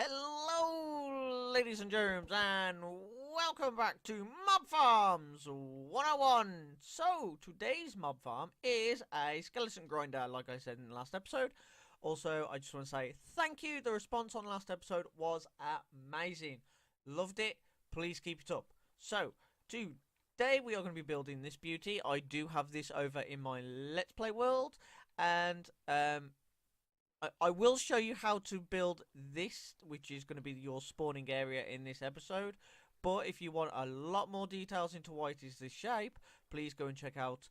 Hello, ladies and germs, and welcome back to Mob Farms 101. So, today's mob farm is a skeleton grinder, like I said in the last episode. Also, I just want to say thank you. The response on the last episode was amazing. Loved it. Please keep it up. So, today we are going to be building this beauty. I do have this over in my Let's Play world, and I will show you how to build this, which is going to be your spawning area in this episode. But if you want a lot more details into why it is this shape, please go and check out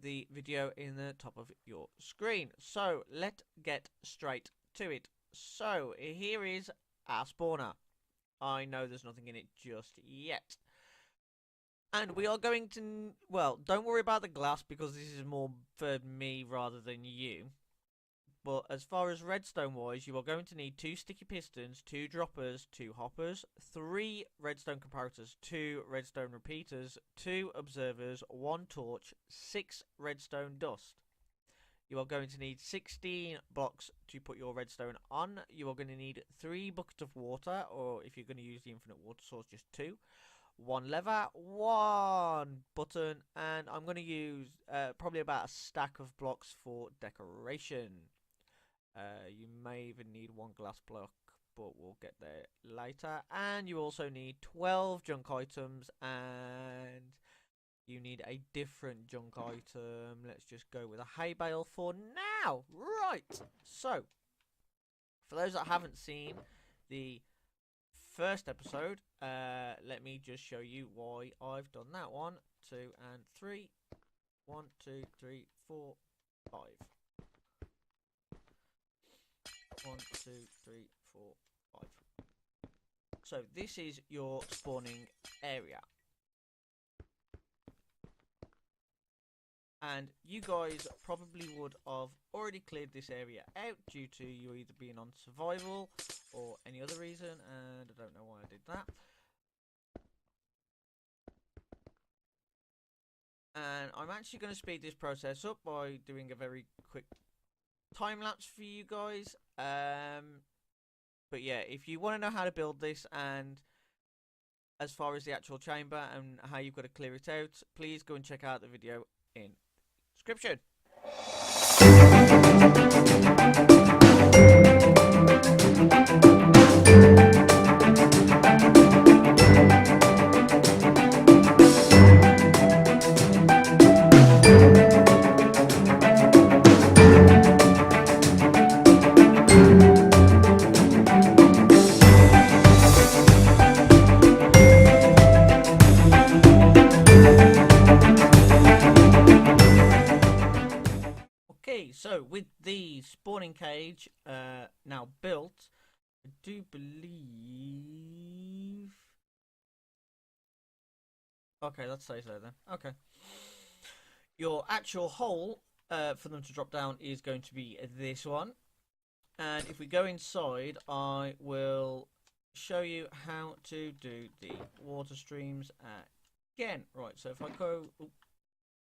the video in the top of your screen. So let's get straight to it. So here is our spawner. I know there's nothing in it just yet. And we are going to, well, don't worry about the glass because this is more for me rather than you. But as far as redstone wise, you are going to need 2 sticky pistons, 2 droppers, 2 hoppers, 3 redstone comparators, 2 redstone repeaters, 2 observers, 1 torch, 6 redstone dust. You are going to need 16 blocks to put your redstone on. You are going to need 3 buckets of water, or if you're going to use the infinite water source, just 2. 1 lever, 1 button, and I'm going to use probably about a stack of blocks for decoration. You may even need 1 glass block, but we'll get there later. And you also need 12 junk items, and you need a different junk item. Let's just go with a hay bale for now. Right, so for those that haven't seen the first episode, let me just show you why I've done that. 1, 2, and 3. 1, 2, 3, 4, 5. 1, 2, 3, 4, 5. So this is your spawning area, and you guys probably would have already cleared this area out due to you either being on survival or any other reason, and I don't know why I did that. And I'm actually going to speed this process up by doing a very quick time lapse for you guys. But yeah, if you want to know how to build this, and as far as the actual chamber and how you've got to clear it out, please go and check out the video in description. So with the spawning cage now built, I do believe. Okay, let's say so then. Okay. Your actual hole for them to drop down is going to be this one. And if we go inside, I will show you how to do the water streams again. Right, so if I go... I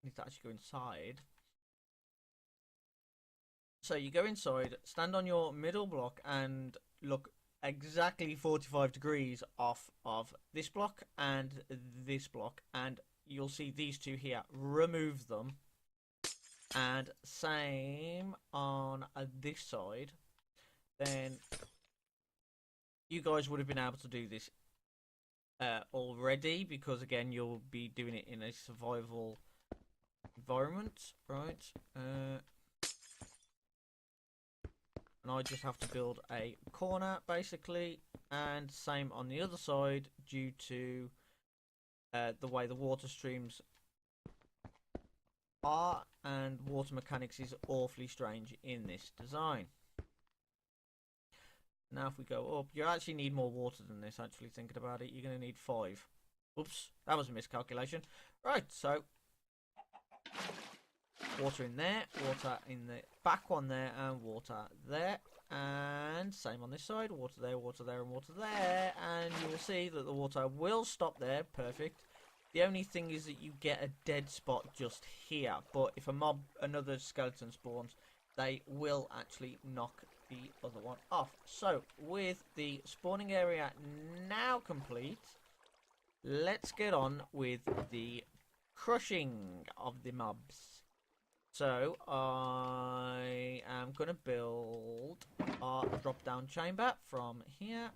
need to actually go inside. So you go inside, stand on your middle block, and look exactly 45 degrees off of this block and this block, and you'll see these two here. Remove them, and same on this side. Then you guys would have been able to do this already, because again you'll be doing it in a survival environment, right? And I just have to build a corner basically, and same on the other side due to the way the water streams are, and water mechanics is awfully strange in this design. Now if we go up, you actually need more water than this. Actually thinking about it, you're going to need 5. Oops, that was a miscalculation. Right, so water in there, water in the back one there, and water there, and same on this side, water there, and water there, and you will see that the water will stop there. Perfect. The only thing is that you get a dead spot just here, but if another skeleton spawns, they will actually knock the other one off. So, with the spawning area now complete, let's get on with the crushing of the mobs. So, I am going to build our drop-down chamber from here.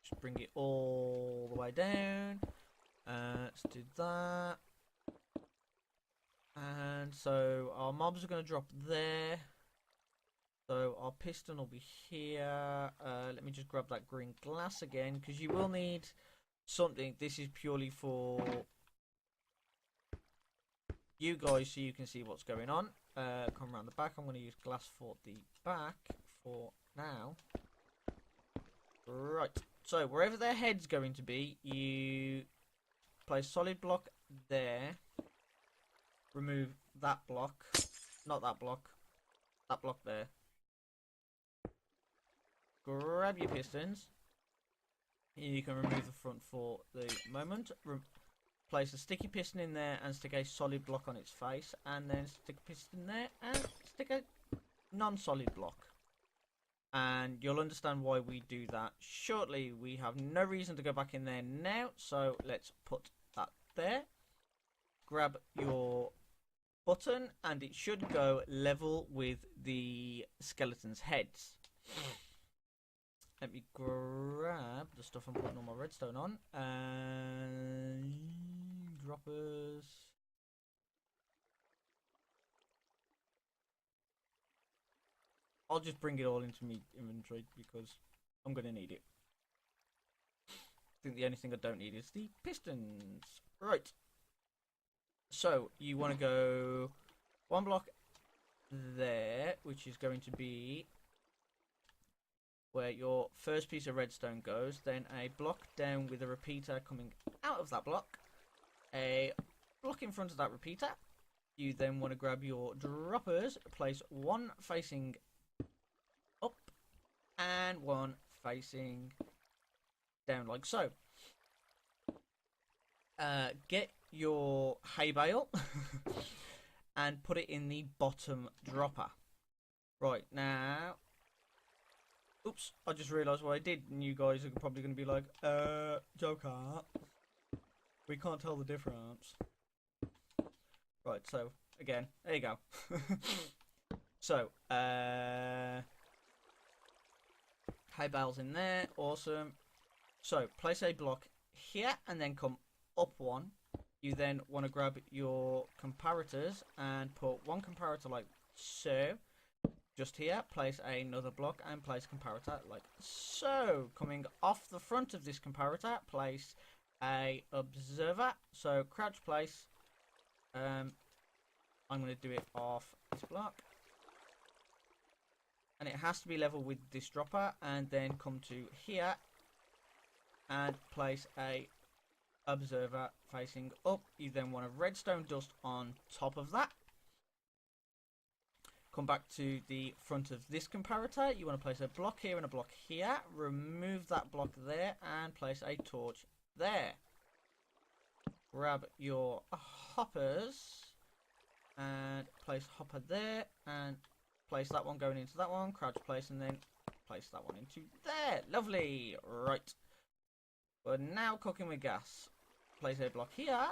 Just bring it all the way down. Let's do that. And so our mobs are going to drop there. So our piston will be here. Let me just grab that green glass again, because you will need something. This is purely for you guys so you can see what's going on. Come around the back. I'm going to use glass for the back for now. Right. So wherever their head's going to be, you place solid block there. Remove that block. Not that block. That block there. Grab your pistons. You can remove the front for the moment. Place a sticky piston in there and stick a solid block on its face. And then stick a piston there and stick a non-solid block. And you'll understand why we do that shortly. We have no reason to go back in there now. So let's put that there. Grab your button and it should go level with the skeleton's heads. Let me grab the stuff I'm putting all my redstone on. And droppers. I'll just bring it all into my inventory because I'm going to need it. I think the only thing I don't need is the pistons. Right. So, you want to go one block there, which is going to be where your first piece of redstone goes. Then a block down with a repeater coming out of that block. A block in front of that repeater. You then want to grab your droppers, place one facing up and one facing down like so. Get your hay bale and put it in the bottom dropper. Right, now, oops, I just realised what I did, and you guys are probably going to be like, Joker, we can't tell the difference. Right, so, again, there you go. So, hay bales in there, awesome. So, place a block here, and then come up one. You then want to grab your comparators and put one comparator like so. Just here, place another block and place comparator like so. Coming off the front of this comparator, place a observer. So crouch place. I'm going to do it off this block. And it has to be level with this dropper. And then come to here and place a observer facing up. You then want a redstone dust on top of that. Come back to the front of this comparator. You want to place a block here and a block here. Remove that block there and place a torch there. Grab your hoppers and place hopper there and place that one going into that one. Crouch place and then place that one into there. Lovely. Right. We're now cooking with gas. Place a block here.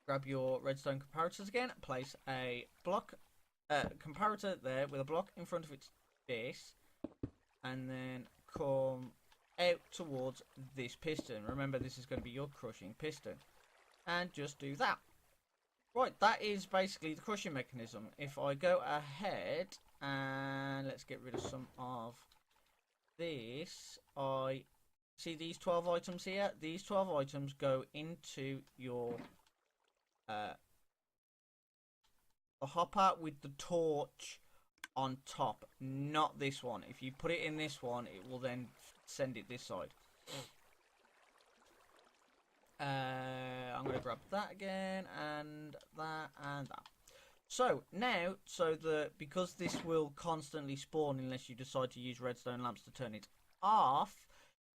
Grab your redstone comparators again. Place a block comparator there with a block in front of its base. And then come out towards this piston. Remember, this is going to be your crushing piston. And just do that. Right, that is basically the crushing mechanism. If I go ahead and let's get rid of some of this, I see these 12 items here. These 12 items go into your the hopper with the torch on top, not this one. If you put it in this one, it will then send it this side. I'm going to grab that again, and that, and that. So now, because this will constantly spawn unless you decide to use redstone lamps to turn it off,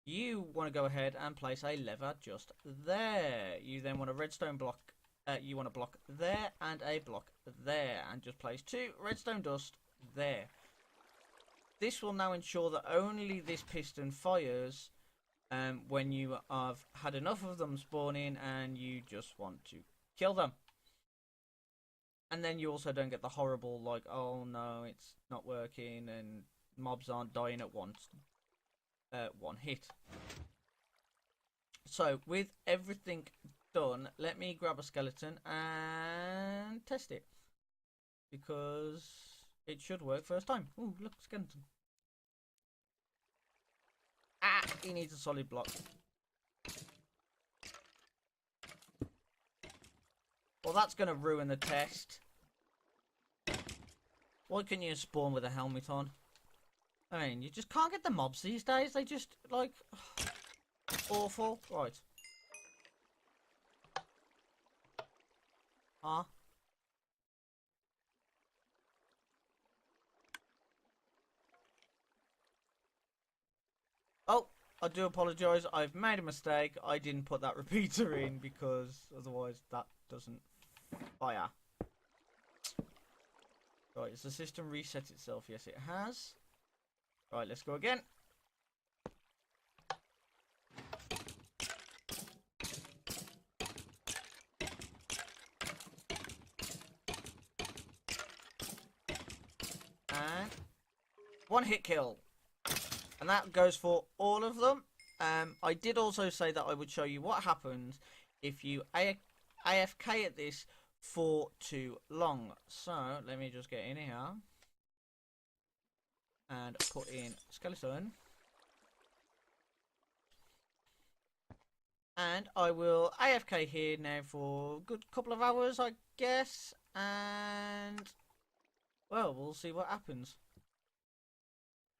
you want to go ahead and place a lever just there. You then want a redstone block you want a block there and a block there, and just place 2 redstone dust there. This will now ensure that only this piston fires when you have had enough of them spawn in and you just want to kill them. And then you also don't get the horrible, like, oh no, it's not working and mobs aren't dying at once. One hit. So, with everything done, let me grab a skeleton and test it. Because it should work first time. Ooh, look, skeleton. Ah, he needs a solid block. Well, that's going to ruin the test. Why couldn't you spawn with a helmet on? I mean, you just can't get the mobs these days. They just, like, awful. Right. Ah. Oh, I do apologise. I've made a mistake. I didn't put that repeater in because otherwise that doesn't fire. Right, has the system reset itself? Yes, it has. Right, let's go again. And 1 hit kill. And that goes for all of them. I did also say that I would show you what happens if you AFK at this for too long. So, let me just get in here. And put in skeleton. And I will AFK here now for a good couple of hours, I guess. And, well, we'll see what happens.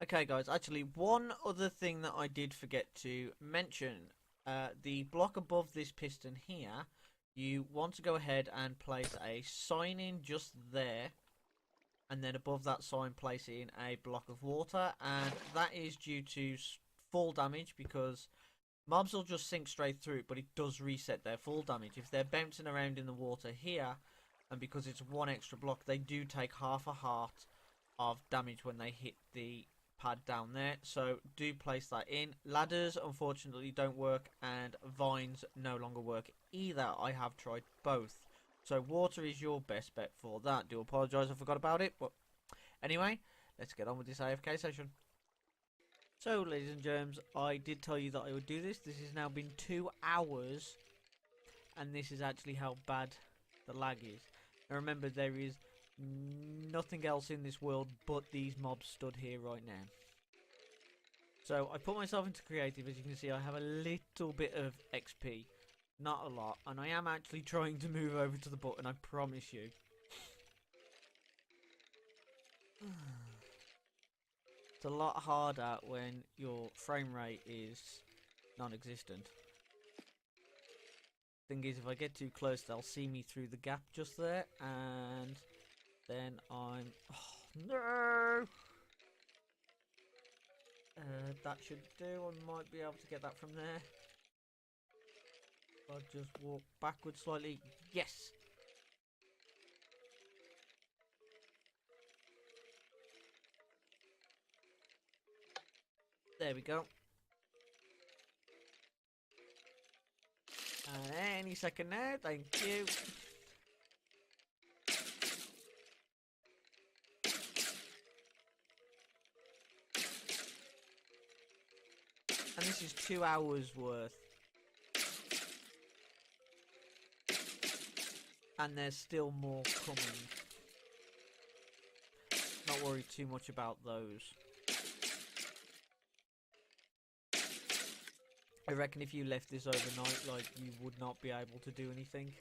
Okay, guys, actually, one other thing that I did forget to mention. The block above this piston here, you want to go ahead and place a sign in just there. And then above that sign, place in a block of water. And that is due to fall damage, because mobs will just sink straight through, but it does reset their fall damage. If they're bouncing around in the water here, and because it's 1 extra block, they do take half a heart of damage when they hit the pad down there. So do place that in. Ladders unfortunately don't work, and vines no longer work either. I have tried both. So water is your best bet for that. Do apologise, I forgot about it. But anyway, let's get on with this AFK session. So, ladies and germs, I did tell you that I would do this. This has now been 2 hours, and this is actually how bad the lag is. Now remember, there is nothing else in this world but these mobs stood here right now. So, I put myself into creative. As you can see, I have a little bit of XP. Not a lot. And I am actually trying to move over to the button, I promise you. It's a lot harder when your frame rate is non-existent. Thing is, if I get too close, they'll see me through the gap just there, and then I'm... Oh, no! That should do. I might be able to get that from there. I'll just walk backwards slightly. Yes! There we go. And any second now, thank you. And this is 2 hours worth. And there's still more coming. Not worry too much about those. I reckon if you left this overnight, like, you would not be able to do anything.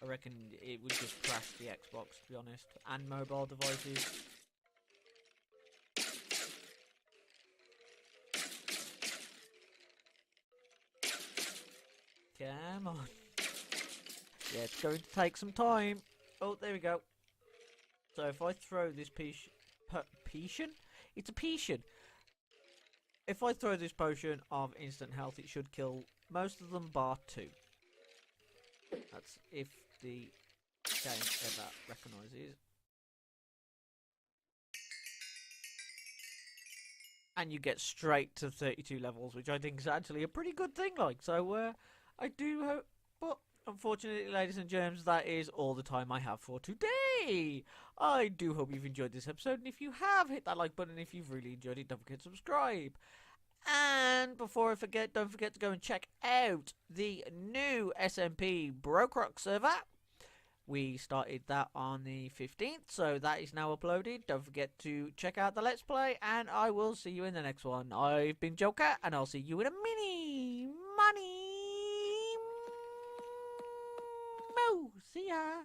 I reckon it would just crash the Xbox, to be honest, and mobile devices. Come on. Yeah, it's going to take some time. Oh, there we go. So if I throw this potion? It's a potion. If I throw this potion of instant health, it should kill most of them bar 2. That's if the game ever recognises. And you get straight to 32 levels, which I think is actually a pretty good thing. Like, so I do hope, but unfortunately, ladies and germs, that is all the time I have for today. I do hope you've enjoyed this episode, and if you have, hit that like button. If you've really enjoyed it, don't forget to subscribe. And before I forget, don't forget to go and check out the new SMP Bedrock server. We started that on the 15th, so that is now uploaded. Don't forget to check out the Let's Play, and I will see you in the next one. I've been Joker, and I'll see you in a mini money. See ya!